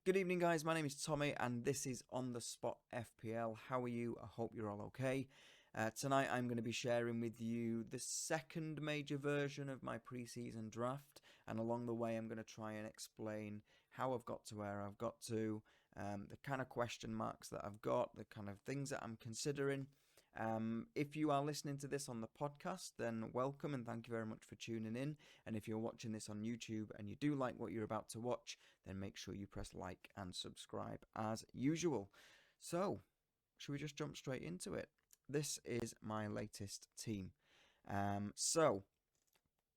Good evening, guys. My name is Tommy, and this is On the Spot FPL. How are you? I hope you're all okay. Tonight, I'm going to be sharing with you the second major version of my preseason draft, and along the way, I'm going to try and explain how I've got to where I've got to, the kind of question marks that I've got, the kind of things that I'm considering. If you are listening to this on the podcast, then welcome and thank you very much for tuning in. And if you're watching this on YouTube and you do like what you're about to watch, then make sure you press like and subscribe as usual. So, should we just jump straight into it? This is my latest team.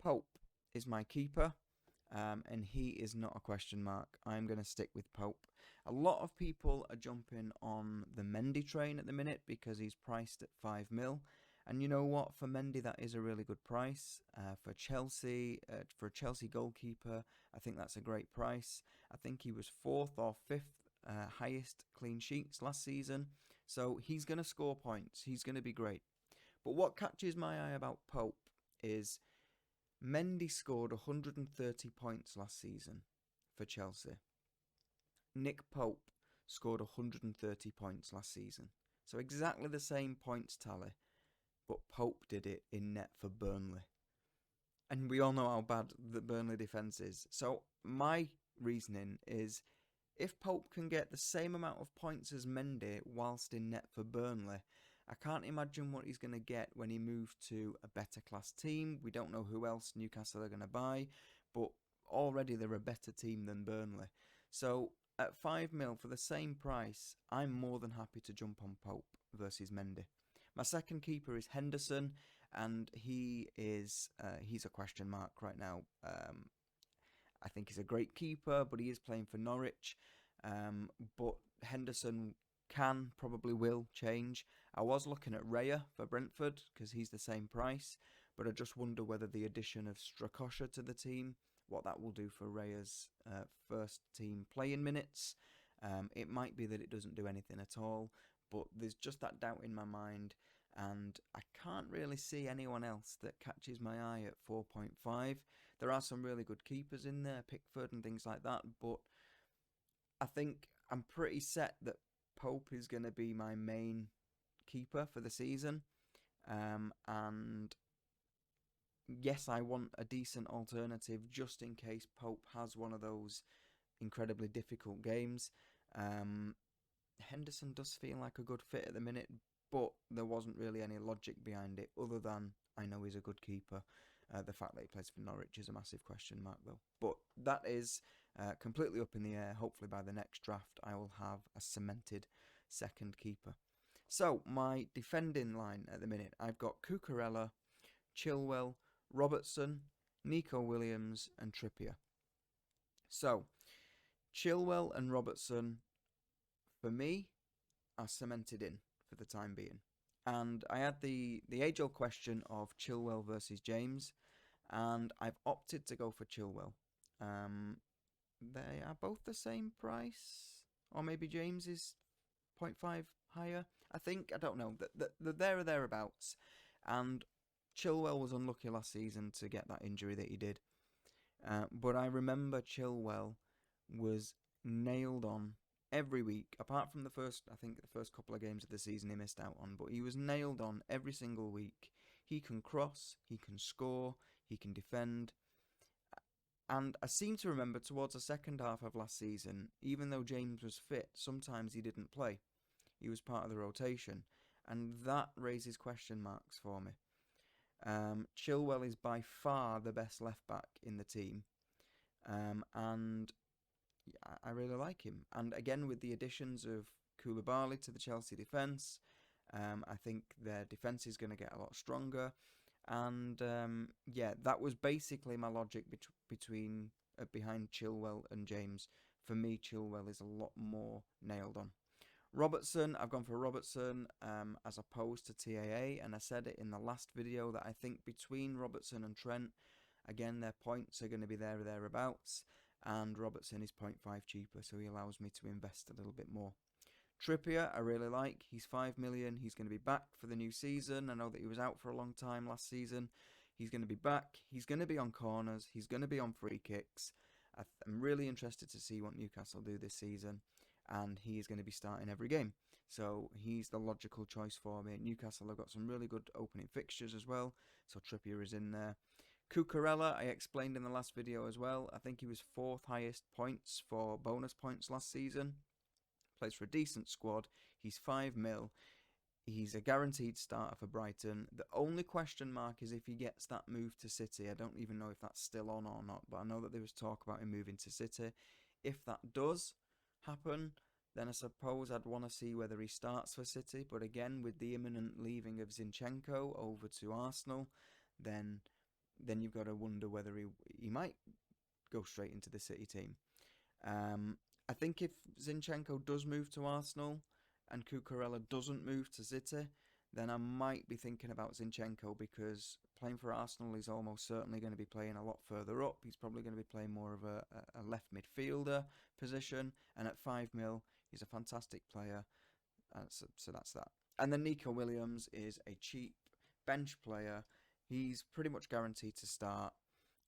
Pope is my keeper. And he is not a question mark. I'm going to stick with Pope. A lot of people are jumping on the Mendy train at the minute because he's priced at 5 mil. And you know what? For Mendy, that is a really good price. For Chelsea, for a Chelsea goalkeeper, I think that's a great price. I think he was 4th or 5th highest clean sheets last season. So he's going to score points. He's going to be great. But what catches my eye about Pope is Mendy scored 130 points last season for Chelsea. Nick Pope scored 130 points last season. So exactly the same points tally, but Pope did it in net for Burnley. And we all know how bad the Burnley defence is. So my reasoning is if Pope can get the same amount of points as Mendy whilst in net for Burnley, I can't imagine what he's going to get when he moves to a better class team. We don't know who else Newcastle are going to buy, but already they're a better team than Burnley. So at 5 mil for the same price, I'm more than happy to jump on Pope versus Mendy. My second keeper is Henderson, and he's a question mark right now. I think he's a great keeper, but he is playing for Norwich. But Henderson probably will change. I was looking at Raya for Brentford because he's the same price, but I just wonder whether the addition of Strakosha to the team, what that will do for Raya's first team playing minutes. It might be that it doesn't do anything at all, but there's just that doubt in my mind, and I can't really see anyone else that catches my eye at 4.5. There are some really good keepers in there, Pickford and things like that, but I think I'm pretty set that Pope is going to be my main keeper for the season. And yes, I want a decent alternative just in case Pope has one of those incredibly difficult games. Henderson does feel like a good fit at the minute, but there wasn't really any logic behind it other than I know he's a good keeper. The fact that he plays for Norwich is a massive question mark, though. But that is completely up in the air. Hopefully by the next draft, I will have a cemented second keeper. So, my defending line at the minute, I've got Cucurella, Chilwell, Robertson, Nico Williams, and Trippier. So, Chilwell and Robertson, for me, are cemented in for the time being. And I had the age-old question of Chilwell versus James, and I've opted to go for Chilwell. They are both the same price, or maybe James is 0.5 higher. I think, I don't know, they're there or thereabouts. And Chilwell was unlucky last season to get that injury that he did. But I remember Chilwell was nailed on every week, apart from the first couple of games of the season he missed out on, but he was nailed on every single week. He can cross, he can score, he can defend. And I seem to remember towards the second half of last season, even though James was fit, sometimes he didn't play. He was part of the rotation. And that raises question marks for me. Chilwell is by far the best left back in the team. And I really like him. And again, with the additions of Koulibaly to the Chelsea defence, I think their defence is going to get a lot stronger. And that was basically my logic behind Chilwell and James. For me, Chilwell is a lot more nailed on. Robertson, I've gone for Robertson as opposed to TAA, and I said it in the last video that I think between Robertson and Trent, again, their points are going to be there or thereabouts, and Robertson is 0.5 cheaper, so he allows me to invest a little bit more. Trippier, I really like. He's 5 million. He's going to be back for the new season. I know that he was out for a long time last season. He's going to be back. He's going to be on corners. He's going to be on free kicks. I'm really interested to see what Newcastle do this season, and he is going to be starting every game. So he's the logical choice for me. Newcastle have got some really good opening fixtures as well, so Trippier is in there. Cucurella, I explained in the last video as well. I think he was 4th highest points for bonus points last season. Plays for a decent squad. He's 5 mil. He's a guaranteed starter for Brighton. The only question mark is if he gets that move to City. I don't even know if that's still on or not, but I know that there was talk about him moving to City. If that does happen, then I suppose I'd want to see whether he starts for City. But again, with the imminent leaving of Zinchenko over to Arsenal, then you've got to wonder whether he might go straight into the City team. I think if Zinchenko does move to Arsenal and Cucurella doesn't move to City, then I might be thinking about Zinchenko, because playing for Arsenal, he's almost certainly going to be playing a lot further up. He's probably going to be playing more of a left midfielder position, and at 5 mil, he's a fantastic player. So that's that. And then Nico Williams is a cheap bench player. He's pretty much guaranteed to start.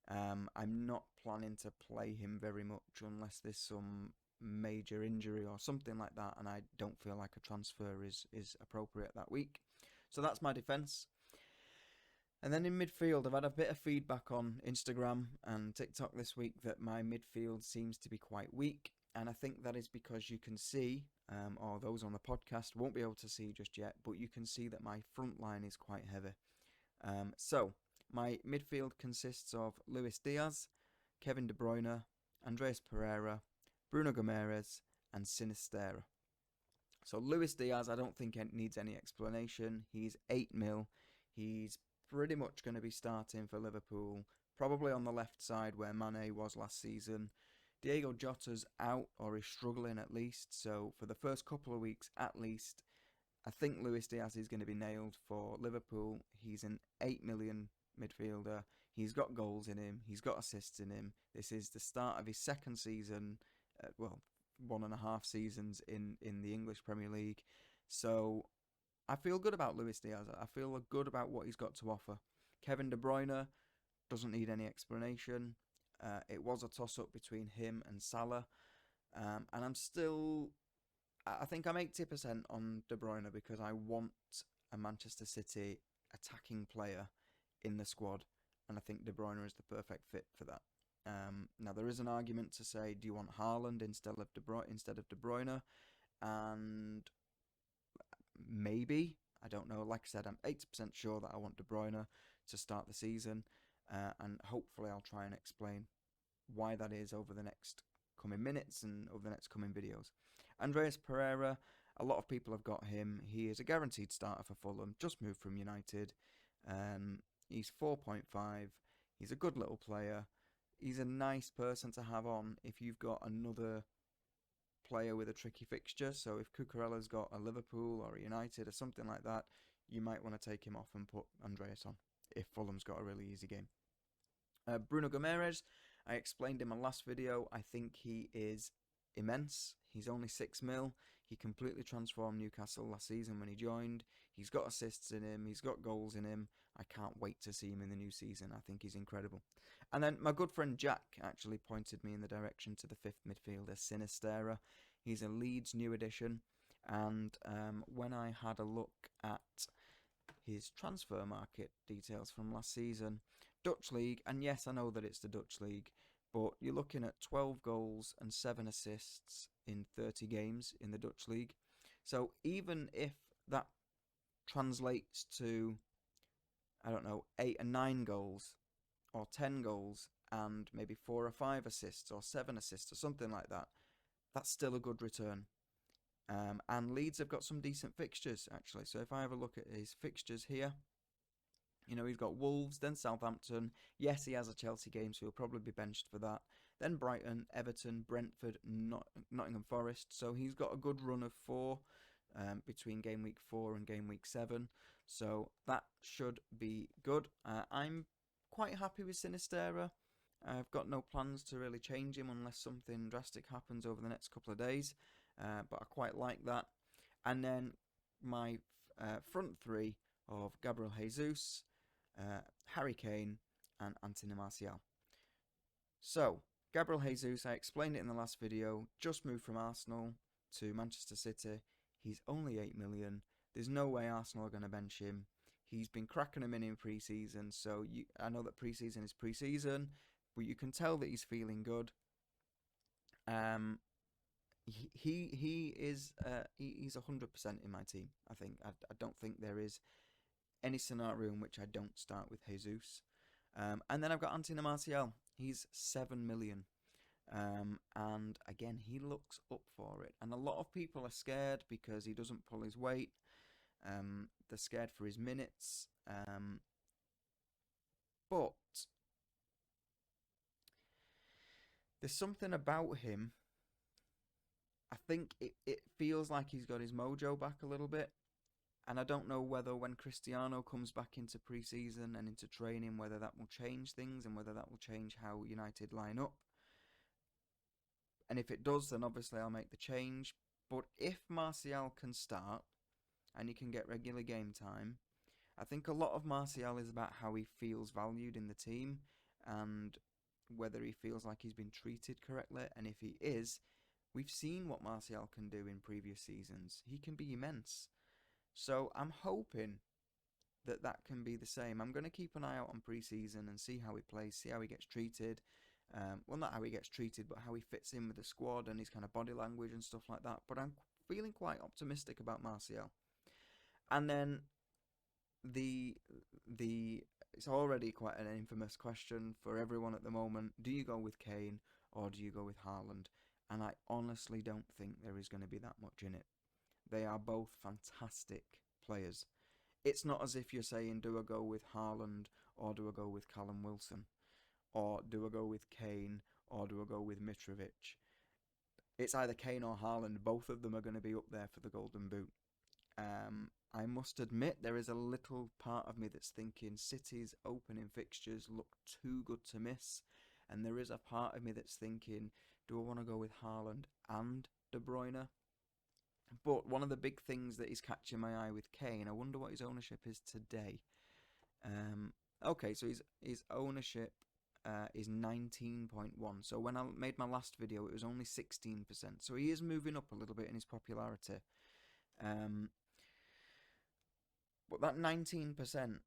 I'm not planning to play him very much unless there's some major injury or something like that, and I don't feel like a transfer is appropriate that week. So that's my defence. And then in midfield, I've had a bit of feedback on Instagram and TikTok this week that my midfield seems to be quite weak, and I think that is because you can see, or those on the podcast won't be able to see just yet, but you can see that my front line is quite heavy. So my midfield consists of Luis Diaz, Kevin De Bruyne, Andreas Pereira, Bruno Gomes, and Sinisterra. So Luis Diaz, I don't think needs any explanation. He's 8 mil. He's pretty much going to be starting for Liverpool, probably on the left side where Mane was last season. Diego Jota's out, or is struggling at least. So for the first couple of weeks at least, I think Luis Diaz is going to be nailed for Liverpool. He's an 8 million midfielder. He's got goals in him. He's got assists in him. This is the start of his second season. 1.5 seasons in the English Premier League. So I feel good about Luis Diaz. I feel good about what he's got to offer. Kevin De Bruyne doesn't need any explanation. It was a toss-up between him and Salah. And I think I'm 80% on De Bruyne because I want a Manchester City attacking player in the squad. And I think De Bruyne is the perfect fit for that. Now, there is an argument to say, do you want Haaland instead of De Bruyne? And maybe, I don't know. Like I said, I'm 80% sure that I want De Bruyne to start the season. And hopefully I'll try and explain why that is over the next coming minutes and over the next coming videos. Andreas Pereira, a lot of people have got him. He is a guaranteed starter for Fulham, just moved from United. He's 4.5. He's a good little player. He's a nice person to have on if you've got another player with a tricky fixture. So if Cucurella's got a Liverpool or a United or something like that, you might want to take him off and put Andreas on if Fulham's got a really easy game. Bruno Gomes, I explained in my last video. I think he is immense. He's only 6 mil. He completely transformed Newcastle last season when he joined. He's got assists in him. He's got goals in him. I can't wait to see him in the new season. I think he's incredible. And then my good friend Jack actually pointed me in the direction to the 5th midfielder, Sinisterra. He's a Leeds new addition. And when I had a look at his transfer market details from last season, Dutch League, and yes, I know that it's the Dutch League, but you're looking at 12 goals and 7 assists in 30 games in the Dutch League. So even if that translates to, I don't know, 8 and 9 goals or 10 goals and maybe 4 or 5 assists or 7 assists or something like that, that's still a good return. And Leeds have got some decent fixtures, actually. So if I have a look at his fixtures here, you know, he's got Wolves, then Southampton. Yes, he has a Chelsea game, so he'll probably be benched for that. Then Brighton, Everton, Brentford, Nottingham Forest. So he's got a good run of 4 between game week 4 and game week 7. So that should be good. I'm quite happy with Sinisterra. I've got no plans to really change him unless something drastic happens over the next couple of days. But I quite like that. And then my front 3 of Gabriel Jesus, Harry Kane, and Anthony Martial. So Gabriel Jesus, I explained it in the last video, just moved from Arsenal to Manchester City. He's only 8 million. There's no way Arsenal are going to bench him. He's been cracking them in pre-season, so I know that pre-season is pre-season, but you can tell that he's feeling good. He's 100% in my team. I think I don't think there is any scenario in which I don't start with Jesus. And then I've got Anthony Martial. He's 7 million. And again, he looks up for it. And a lot of people are scared because he doesn't pull his weight. They're scared for his minutes. But there's something about him. I think it feels like he's got his mojo back a little bit. And I don't know whether when Cristiano comes back into pre-season and into training, whether that will change things and whether that will change how United line up. And if it does, then obviously I'll make the change. But if Martial can start and he can get regular game time, I think a lot of Martial is about how he feels valued in the team and whether he feels like he's been treated correctly. And if he is, we've seen what Martial can do in previous seasons. He can be immense. So I'm hoping that that can be the same. I'm going to keep an eye out on pre-season and see how he plays, see how he gets treated. Well, not how he gets treated, but how he fits in with the squad and his kind of body language and stuff like that. But I'm feeling quite optimistic about Martial. And then it's already quite an infamous question for everyone at the moment. Do you go with Kane or do you go with Haaland? And I honestly don't think there is going to be that much in it. They are both fantastic players. It's not as if you're saying, do I go with Haaland or do I go with Callum Wilson? Or do I go with Kane or do I go with Mitrovic? It's either Kane or Haaland. Both of them are going to be up there for the Golden Boot. I must admit there is a little part of me that's thinking City's opening fixtures look too good to miss. And there is a part of me that's thinking, do I want to go with Haaland and De Bruyne? But one of the big things that is catching my eye with Kane, I wonder what his ownership is today. Okay, so his ownership is 19.1. So when I made my last video, it was only 16%. So he is moving up a little bit in his popularity. But that 19%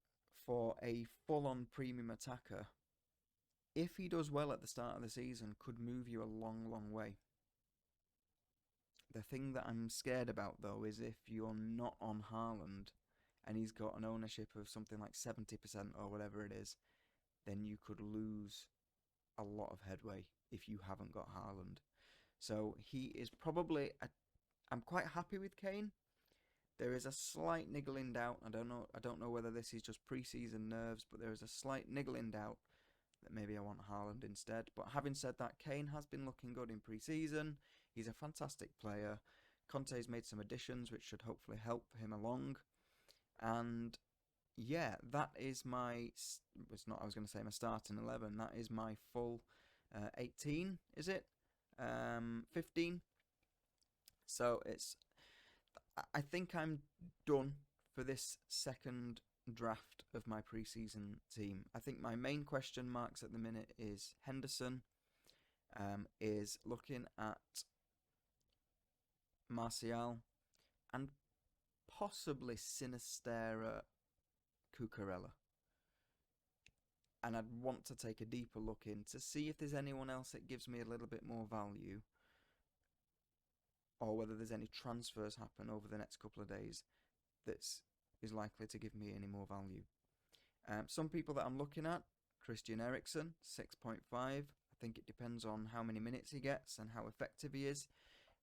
for a full-on premium attacker, if he does well at the start of the season, could move you a long, long way. The thing that I'm scared about, though, is if you're not on Haaland and he's got an ownership of something like 70% or whatever it is, then you could lose a lot of headway if you haven't got Haaland. So he is probably... I'm quite happy with Kane. There is a slight niggling doubt. I don't know whether this is just pre-season nerves, but there is a slight niggling doubt that maybe I want Haaland instead. But having said that, Kane has been looking good in pre-season. He's a fantastic player. Conte's made some additions which should hopefully help him along. And yeah, that is my... It's not, I was going to say my starting 11. That is my full 18, is it? 15. So it's... I think I'm done for this second draft of my preseason team. I think my main question marks at the minute is Henderson, is looking at Martial, and possibly Sinistera Cucurella. And I'd want to take a deeper look in to see if there's anyone else that gives me a little bit more value, or whether there's any transfers happen over the next couple of days that is likely to give me any more value. Some people that I'm looking at, Christian Eriksen, 6.5. I think it depends on how many minutes he gets and how effective he is.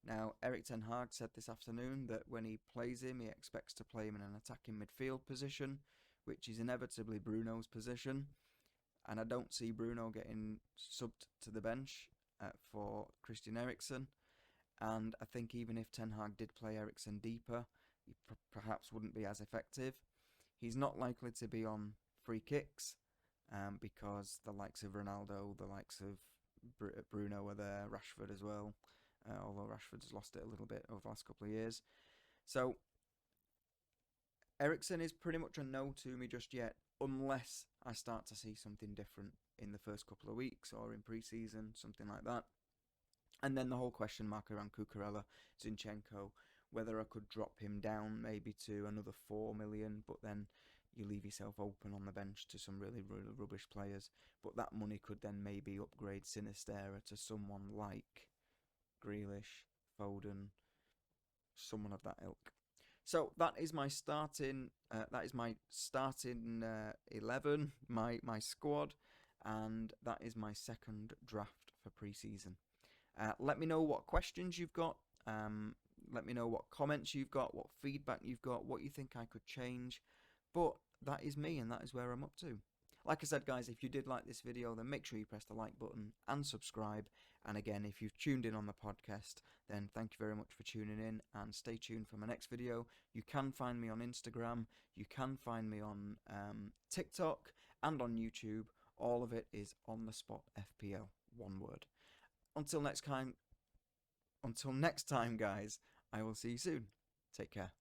Now, Erik ten Hag said this afternoon that when he plays him, he expects to play him in an attacking midfield position, which is inevitably Bruno's position. And I don't see Bruno getting subbed to the bench for Christian Eriksen. And I think even if Ten Hag did play Eriksen deeper, he perhaps wouldn't be as effective. He's not likely to be on free kicks because the likes of Ronaldo, the likes of Bruno are there, Rashford as well, although Rashford's lost it a little bit over the last couple of years. So Eriksen is pretty much a no to me just yet, unless I start to see something different in the first couple of weeks or in pre-season, something like that. And then the whole question mark around Cucurella, Zinchenko, whether I could drop him down maybe to another 4 million, but then you leave yourself open on the bench to some really, really rubbish players. But that money could then maybe upgrade Sinistera to someone like Grealish, Foden, someone of that ilk. So that is my starting. That is my starting 11, my squad, and that is my second draft for pre-season. Let me know what questions you've got. Let me know what comments you've got, what feedback you've got, what you think I could change. But that is me, and that is where I'm up to. Like I said, guys, if you did like this video, then make sure you press the like button and subscribe. And again, if you've tuned in on the podcast, then thank you very much for tuning in, and stay tuned for my next video. You can find me on Instagram, you can find me on TikTok and on YouTube. All of it is On The Spot FPL, one word. Until next time, guys, I will see you soon. Take care.